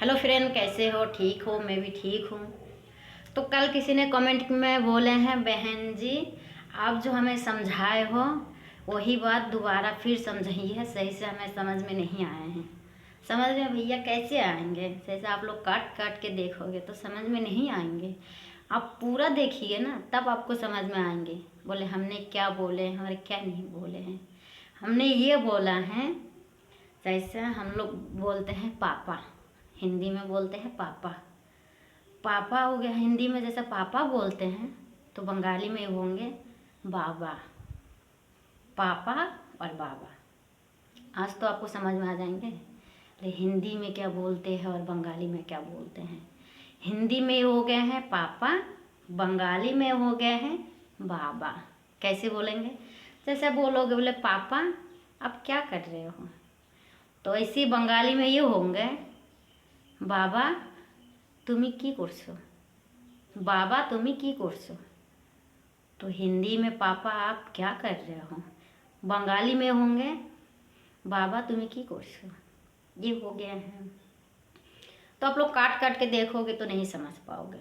Hello friend, कैसे हो? ठीक हो? मैं भी ठीक हूँ। तो कल किसी ने कमेंट में बोले हैं, बहन जी आप जो हमें समझाए हो वही बात दोबारा फिर समझाइए, सही से हमें समझ में नहीं आए हैं। समझ में भैया कैसे आएंगे? जैसे आप लोग काट काट के देखोगे तो समझ में नहीं आएंगे। आप पूरा देखिए ना, तब आपको समझ में आएंगे। बोले हमने क्या बोले हैं और क्या नहीं बोले हैं। हमने ये बोला है, जैसे हम लोग बोलते हैं पापा, हिंदी में बोलते हैं पापा। पापा हो गया हिंदी में, जैसे पापा बोलते हैं तो बंगाली में होंगे बाबा। पापा और बाबा आज तो आपको समझ में आ जाएंगे। लेकिन हिंदी में क्या बोलते हैं और बंगाली में क्या बोलते हैं। हिंदी में हो गए हैं पापा, बंगाली में हो गए हैं बाबा। कैसे बोलेंगे? जैसे बोलोगे, बोले पापा आप क्या कर रहे हो, तो ऐसे बंगाली में ये होंगे बाबा तुम्हें की करछो, बाबा तुम्हें की करछो। तो हिंदी में पापा आप क्या कर रहे हो, बंगाली में होंगे बाबा तुम्हें की करछो। ये हो गया है। तो आप लोग काट काट के देखोगे तो नहीं समझ पाओगे।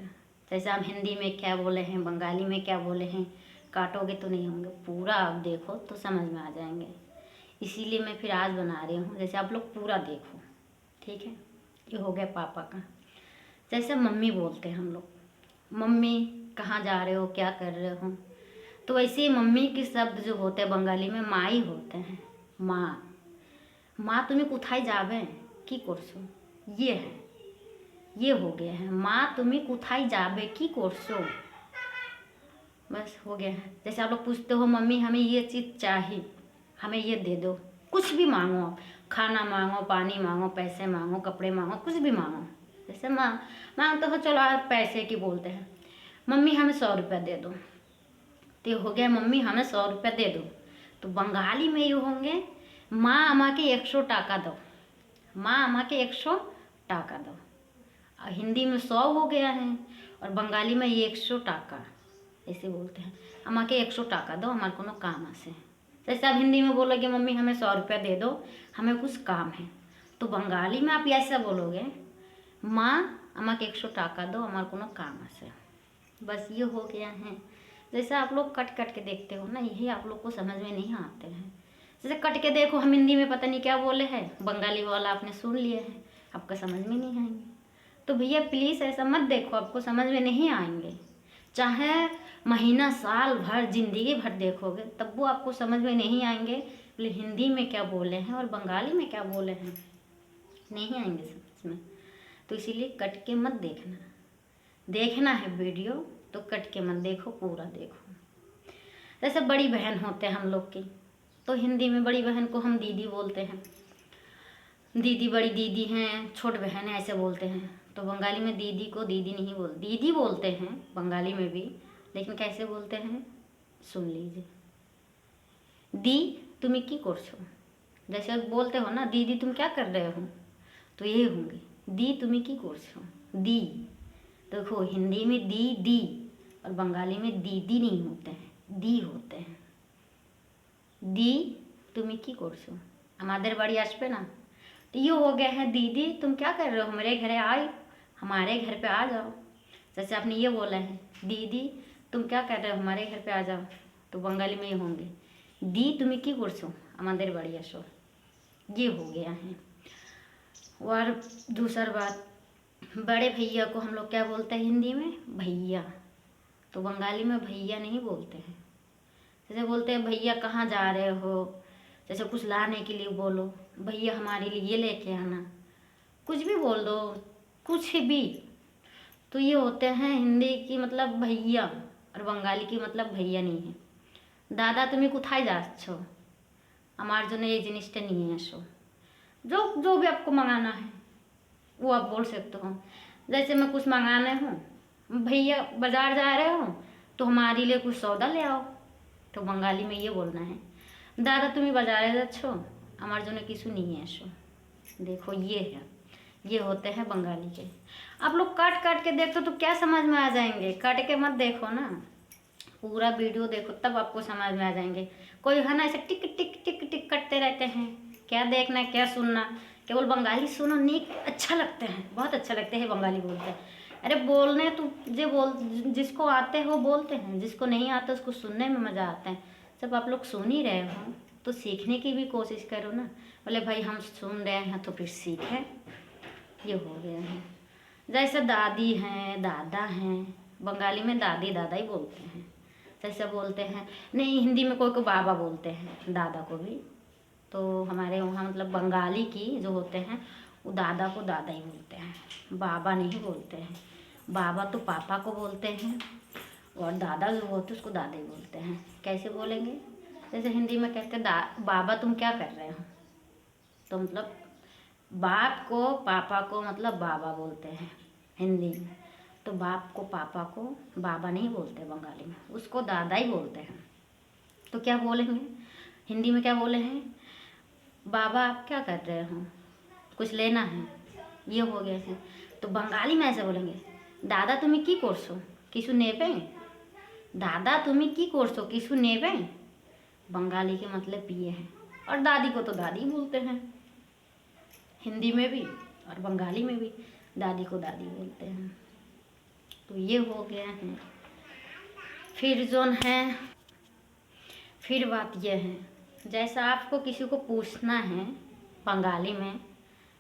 जैसे हम हिंदी में क्या बोले हैं, बंगाली में क्या बोले हैं, काटोगे तो नहीं होंगे। पूरा आप देखो तो समझ में आ जाएंगे। इसीलिए मैं फिर आज बना रही हूँ, जैसे आप लोग पूरा देखो। ठीक है, ये हो गया पापा का। जैसे मम्मी बोलते हैं हम लोग, मम्मी कहाँ जा रहे हो, क्या कर रहे हो। तो वैसे ही मम्मी के शब्द जो होते हैं बंगाली में माई होते हैं। माँ, माँ तुम्हें कुथाई जावे की करसो, ये है, ये हो गया है। माँ तुम्हें कुथाई जावे की करसो, बस हो गया है। जैसे आप लोग पूछते हो मम्मी हमें ये चीज़ चाहिए, हमें ये दे दो। कुछ भी मांगो आप, खाना मांगो, पानी मांगो, पैसे मांगो, कपड़े मांगो, कुछ भी मांगो। जैसे मांगते हो, चलो आप पैसे की बोलते हैं, मम्मी हमें 100 रुपया दे दो। तो ये हो गया मम्मी हमें 100 रुपया दे दो। तो बंगाली में ये होंगे माँ আমাকে 100 টাকা दो, माँ আমাকে 100 টাকা दो। और हिंदी में 100 हो गया है और बंगाली में ये 100 টাকা ऐसे बोलते हैं। আমাকে 100 টাকা दो, हमारे को काम आसे। जैसे आप हिंदी में बोलोगे मम्मी हमें 100 रुपया दे दो, हमें कुछ काम है। तो बंगाली में आप ऐसा बोलोगे माँ আমাকে 100 টাকা दो, हमारे को काम आसे। बस ये हो गया है। जैसे आप लोग कट कट के देखते हो ना, यही आप लोग को समझ में नहीं आते हैं। जैसे कट के देखो, हम हिंदी में पता नहीं क्या बोले हैं, बंगाली वाला आपने सुन लिया है, आपका समझ में नहीं आएंगे। तो भैया प्लीज़ ऐसा मत देखो, आपको समझ में नहीं आएंगे। चाहे महीना साल भर जिंदगी भर देखोगे तब वो आपको समझ में नहीं आएंगे। बोले हिंदी में क्या बोले हैं और बंगाली में क्या बोले हैं, नहीं आएंगे समझ में। तो इसीलिए कट के मत देखना, देखना है वीडियो तो कट के मत देखो, पूरा देखो। जैसे बड़ी बहन होते हैं हम लोग की, तो हिंदी में बड़ी बहन को हम दीदी बोलते हैं। दीदी, बड़ी दीदी हैं, छोट बहन है, ऐसे बोलते हैं। तो बंगाली में दीदी को दीदी नहीं बोल, दीदी बोलते हैं बंगाली में भी, लेकिन कैसे बोलते हैं सुन लीजिए। दी तुम्हें की करछो, जैसे बोलते हो ना दीदी तुम क्या कर रहे हो, तो यही होंगे दी तुम्हें की करछो। दी देखो, हिंदी में दी दी और बंगाली में दीदी नहीं होते हैं, दी होते हैं। दी तुम्हें की करछो, हमारे बाड़ी आसपे ना। तो ये हो गया है दीदी तुम क्या कर रहे हो, हमारे घर आई, हमारे घर पे आ जाओ। जैसे आपने ये बोला है दीदी तुम क्या कर रहे हो, हमारे घर पे आ जाओ। तो बंगाली में ये होंगे दी तुम्हें की करछो, हमारे बाड़ी आसो। ये हो गया है। और दूसरी बात, बड़े भैया को हम लोग क्या बोलते हैं हिंदी में, भैया। तो बंगाली में भैया नहीं बोलते हैं। जैसे बोलते हैं भैया कहाँ जा रहे हो, जैसे कुछ लाने के लिए बोलो, भैया हमारे लिए ये लेके आना, कुछ भी बोल दो, कुछ भी। तो ये होते हैं हिंदी की मतलब भैया, और बंगाली की मतलब भैया नहीं है। दादा तुम्हें कुथाई जाच्छो, हमारे जो ये जिनिसटा नहीं है। जो जो भी आपको मंगाना है वो आप बोल सकते हो। जैसे मैं कुछ मंगाने हूँ, भैया बाजार जा रहे हो तो हमारे लिए कुछ सौदा ले आओ। तो बंगाली में ये बोलना है दादा तुम्हें बाजार जाच्छो, हमारे जो किसु नहीं है ऐसो। देखो ये है, ये होते हैं बंगाली के। आप लोग काट काट के देखते तो क्या समझ में आ जाएंगे, काट के मत देखो ना, पूरा वीडियो देखो तब आपको समझ में आ जाएंगे। कोई है ना ऐसे टिक टिक टिक टिक करते रहते हैं, क्या देखना क्या सुनना, केवल बंगाली सुनो नहीं, अच्छा लगते हैं, बहुत अच्छा लगते हैं बंगाली बोलते हैं। अरे बोलने तो जिसको आते हैं वो बोलते हैं, जिसको नहीं आता उसको सुनने में मज़ा आता है। जब आप लोग सुन ही रहे हो तो सीखने की भी कोशिश करो ना। बोले भाई हम सुन रहे हैं तो फिर सीखें, ये हो गया है। जैसे दादी हैं, दादा हैं, बंगाली में दादी दादा ही बोलते हैं। जैसे बोलते हैं, नहीं हिंदी में कोई को बाबा बोलते हैं दादा को भी। तो हमारे वहाँ मतलब बंगाली की जो होते हैं वो दादा को दादा ही बोलते हैं, बाबा नहीं बोलते हैं। बाबा तो पापा को बोलते हैं और दादा जो होते हैं उसको दादा ही बोलते हैं। कैसे बोलेंगे? जैसे हिंदी में कहते हैं बाबा तुम क्या कर रहे हो, तो मतलब बाप को पापा को मतलब बाबा बोलते हैं हिंदी में। तो बाप को पापा को बाबा नहीं बोलते बंगाली में, उसको दादा ही बोलते हैं। तो क्या बोलेंगे हिंदी में, क्या बोले हैं? बाबा आप क्या कर रहे हो, कुछ लेना है, ये हो गया है। तो बंगाली में ऐसे बोलेंगे, दादा तुम्हें की कोर्सो किसु नेबे, दादा तुम्हें की कोर्सो किसु नेबे। बंगाली के मतलब ये है। और दादी को तो दादी बोलते हैं हिंदी में भी और बंगाली में भी, दादी को दादी बोलते हैं। तो ये हो गया है। फिर जोन है, फिर बात यह है, जैसा आपको किसी को पूछना है बंगाली में,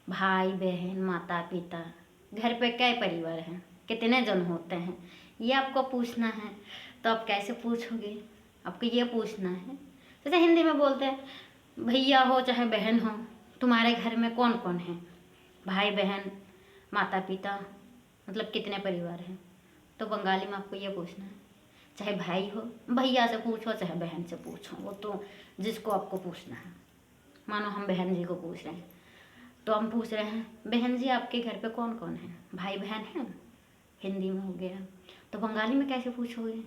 भाई बहन माता पिता, घर पे क्या परिवार हैं, कितने जन होते हैं, ये आपको पूछना है। तो आप कैसे पूछोगे? आपको ये पूछना है। जैसे हिंदी में बोलते हैं भैया हो चाहे बहन हो, तुम्हारे घर में कौन कौन है, भाई बहन माता पिता, मतलब कितने परिवार हैं। तो बंगाली में आपको ये पूछना है, चाहे भाई हो भैया से पूछो चाहे बहन से पूछो, वो तो जिसको आपको पूछना है। मानो हम बहन जी को पूछ रहे हैं, तो हम पूछ रहे हैं बहन जी आपके घर पे कौन कौन है, भाई बहन हैं, हिंदी में हो गया। तो बंगाली में कैसे पूछोगे?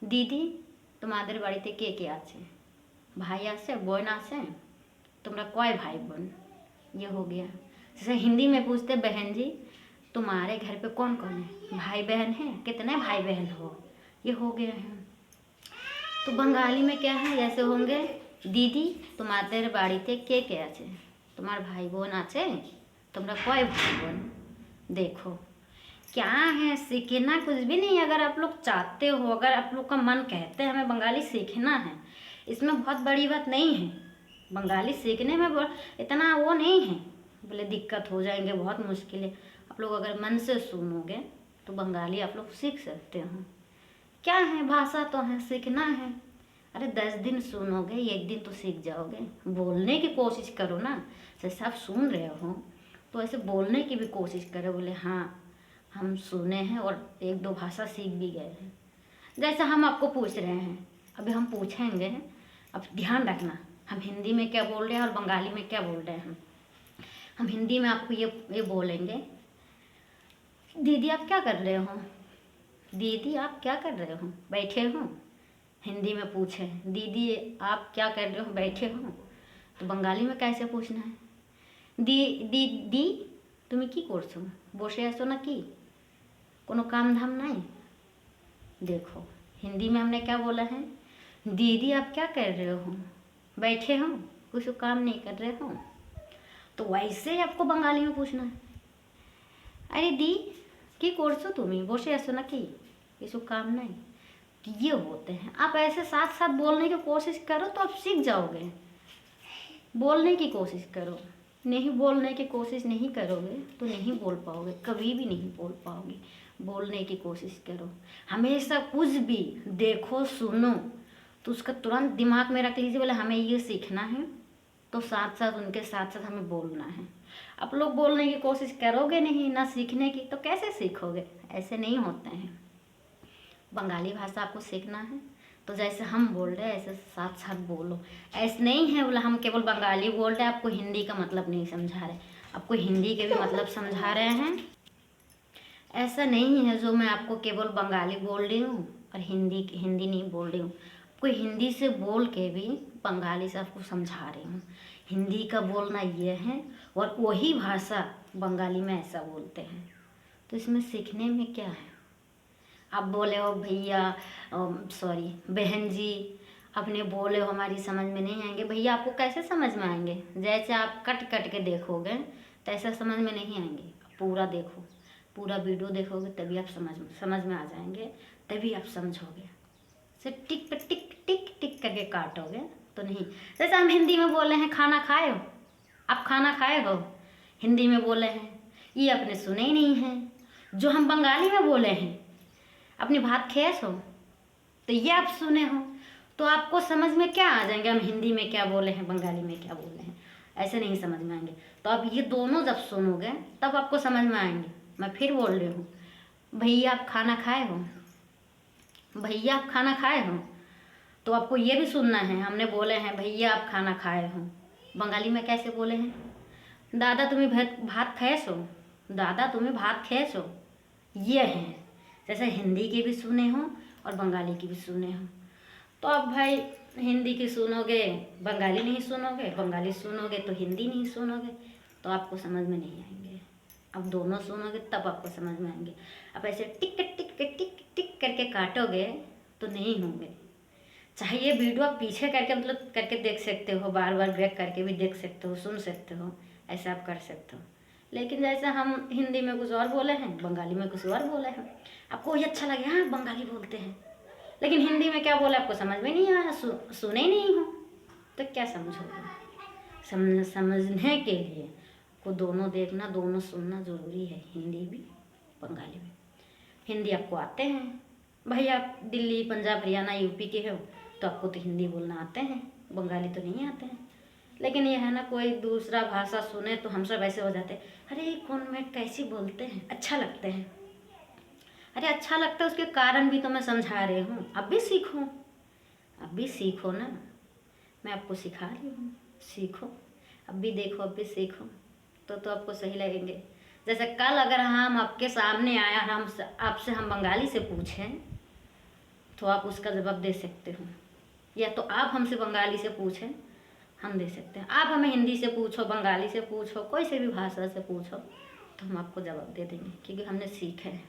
दीदी तुम्हारे बाड़ीते के आछे, भाई आसे बोन आसे, तुम्हारा कय भाई बोन, ये हो गया। जैसे हिंदी में पूछते बहन जी तुम्हारे घर पे कौन कौन है, भाई बहन हैं, कितने भाई बहन हो, ये हो गया है। तो बंगाली में क्या है, ऐसे होंगे, दीदी तुम्हारे बाड़ीते के आछे, तुम्हारे भाई बोन आछे, तुम्हारा कय भाई बोन। देखो क्या है, सीखना कुछ भी नहीं। अगर आप लोग चाहते हो, अगर आप लोग का मन कहते हैं हमें बंगाली सीखना है, इसमें बहुत बड़ी बात नहीं है। बंगाली सीखने में इतना वो नहीं है, बोले दिक्कत हो जाएंगे, बहुत मुश्किल है। आप लोग अगर मन से सुनोगे तो बंगाली आप लोग सीख सकते हो। क्या है, भाषा तो है, सीखना है। अरे 10 दिन सुनोगे, एक दिन तो सीख जाओगे। बोलने की कोशिश करो ना, जैसे आप सुन रहे हो तो ऐसे बोलने की भी कोशिश करो। बोले हाँ हम सुने हैं और 1-2 भाषा सीख भी गए हैं। जैसा हम आपको पूछ रहे हैं, अभी हम पूछेंगे, अब ध्यान रखना हम हिंदी में क्या बोल रहे हैं और बंगाली में क्या बोल रहे हैं। हम हिंदी में आपको ये बोलेंगे, दीदी आप क्या कर रहे हो, दीदी आप क्या कर रहे हो, बैठे हो। हिंदी में पूछे दीदी आप क्या कर रहे हो, बैठे हो। तो बंगाली में कैसे पूछना है, दी तुम्हें की करछो, बसे आसो ना कि कोनो काम धाम नहीं। देखो हिंदी में हमने क्या बोला है, दीदी आप क्या कर रहे हो, बैठे हो, कुछ काम नहीं कर रहे हो। तो वैसे ही आपको बंगाली में पूछना है, अरे दी की करछो तुम्हें, बसे आसो ना कि किसी काम नहीं। तो ये होते हैं। आप ऐसे साथ साथ बोलने की कोशिश करो तो आप सीख जाओगे। बोलने की कोशिश करो, नहीं बोलने की कोशिश नहीं करोगे तो नहीं बोल पाओगे, कभी भी नहीं बोल पाओगे। बोलने की कोशिश करो, हमेशा कुछ भी देखो सुनो तो उसका तुरंत दिमाग में रख लीजिए, बोले हमें ये सीखना है, तो साथ साथ उनके साथ साथ हमें बोलना है। आप लोग बोलने की कोशिश करोगे नहीं ना सीखने की, तो कैसे सीखोगे? ऐसे नहीं होते हैं। बंगाली भाषा आपको सीखना है तो जैसे हम बोल रहे हैं ऐसे साथ साथ बोलो। ऐसे नहीं है बोला हम केवल बंगाली बोल रहे हैं, आपको हिंदी का मतलब नहीं समझा रहे, आपको हिंदी के भी मतलब समझा रहे हैं। ऐसा नहीं है जो मैं आपको केवल बंगाली बोल रही हूँ और हिंदी नहीं बोल रही हूँ। आपको हिंदी से बोल के भी बंगाली से आपको समझा रही हूँ। हिंदी का बोलना ये है और वही भाषा बंगाली में ऐसा बोलते हैं। तो इसमें सीखने में क्या है? आप बोले हो भैया सॉरी बहन जी अपने बोले हो हमारी समझ में नहीं आएंगे। भैया आपको कैसे समझ में आएंगे? जैसे आप कट कट के देखोगे तैसा समझ में नहीं आएंगे। पूरा देखो, पूरा वीडियो देखोगे तभी आप समझ में आ जाएंगे, तभी आप समझोगे। सिर्फ टिक टिक टिक टिक करके काटोगे तो नहीं। जैसे हम हिंदी में बोले हैं खाना खाए हो, आप खाना खाए हो हिंदी में बोले हैं, ये आपने सुने ही नहीं हैं। जो हम बंगाली में बोले हैं अपनी भात खेस हो, तो ये आप सुने हो, तो आपको समझ में क्या आ जाएंगे हम हिंदी में क्या बोले हैं, बंगाली में क्या बोले हैं, ऐसे नहीं समझ में आएंगे। तो आप ये दोनों जब सुनोगे तब आपको समझ में आएंगे। मैं फिर बोल रही हूँ, भैया आप खाना खाए हो, भैया आप खाना खाए हो, तो आपको ये भी सुनना है। हमने बोले हैं भैया आप खाना खाए हो, बंगाली में कैसे बोले हैं? दादा तुम्हें भात खैस हो, दादा तुम्हें भात खैस हो, ये हैं। जैसे हिंदी के भी सुने हो और बंगाली की भी सुने हो। तो अब भाई हिंदी की सुनोगे बंगाली नहीं सुनोगे, बंगाली सुनोगे तो हिंदी नहीं सुनोगे, तो आपको समझ में नहीं आएंगे। अब दोनों सुनोगे तब आपको समझ में आएंगे। अब ऐसे टिक टिक टिक टिक करके काटोगे तो नहीं होंगे। चाहे ये वीडियो आप पीछे करके मतलब करके देख सकते हो, बार बार ब्रेक करके भी देख सकते हो, सुन सकते हो, ऐसा आप कर सकते हो। लेकिन जैसे हम हिंदी में कुछ और बोले हैं, बंगाली में कुछ और बोले हैं, आपको ये अच्छा लगे हाँ बंगाली बोलते हैं, लेकिन हिंदी में क्या बोले आपको समझ में नहीं आया, सुने ही नहीं हो, तो क्या समझोगे? समझने के लिए को दोनों देखना, दोनों सुनना ज़रूरी है, हिंदी भी बंगाली भी। हिंदी आपको आते हैं, भाई आप दिल्ली पंजाब हरियाणा यूपी के हो तो आपको तो हिंदी बोलना आते हैं, बंगाली तो नहीं आते हैं। लेकिन यह है ना, कोई दूसरा भाषा सुने तो हम सब ऐसे हो जाते हैं, अरे कौन में कैसी बोलते हैं, अच्छा लगते हैं। अरे अच्छा लगता है उसके कारण भी तो मैं समझा रही हूँ। अब भी सीखो, अब भी सीखो ना, मैं आपको सिखा रही हूँ, सीखो। अब भी देखो, अब भी सीखो, तो आपको सही लगेंगे। जैसे कल अगर हम आपके सामने आया हम आपसे हम बंगाली से पूछें तो आप उसका जवाब दे सकते हो, या तो आप हमसे बंगाली से पूछें, हम दे सकते हैं। आप हमें हिंदी से पूछो, बंगाली से पूछो, कोई से भी भाषा से पूछो तो हम आपको जवाब दे देंगे, क्योंकि हमने सीखे हैं,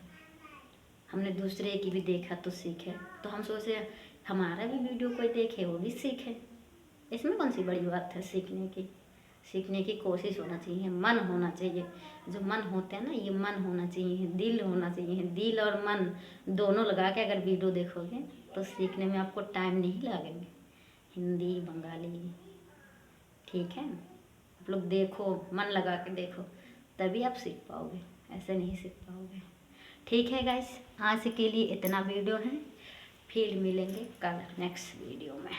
हमने दूसरे की भी देखा तो सीखे। तो हम सोचे हमारा भी वीडियो कोई देखे वो भी सीखे, इसमें कौन सी बड़ी बात है? सीखने की कोशिश होना चाहिए, मन होना चाहिए। जो मन होते हैं ना, ये मन होना चाहिए, दिल होना चाहिए। दिल और मन दोनों लगा के अगर वीडियो देखोगे तो सीखने में आपको टाइम नहीं लगेंगे। हिंदी बंगाली ठीक है, आप लोग देखो, मन लगा के देखो, तभी आप सीख पाओगे, ऐसे नहीं सीख पाओगे। ठीक है गाइस, आज के लिए इतना वीडियो है, फिर मिलेंगे कल नेक्स्ट वीडियो में।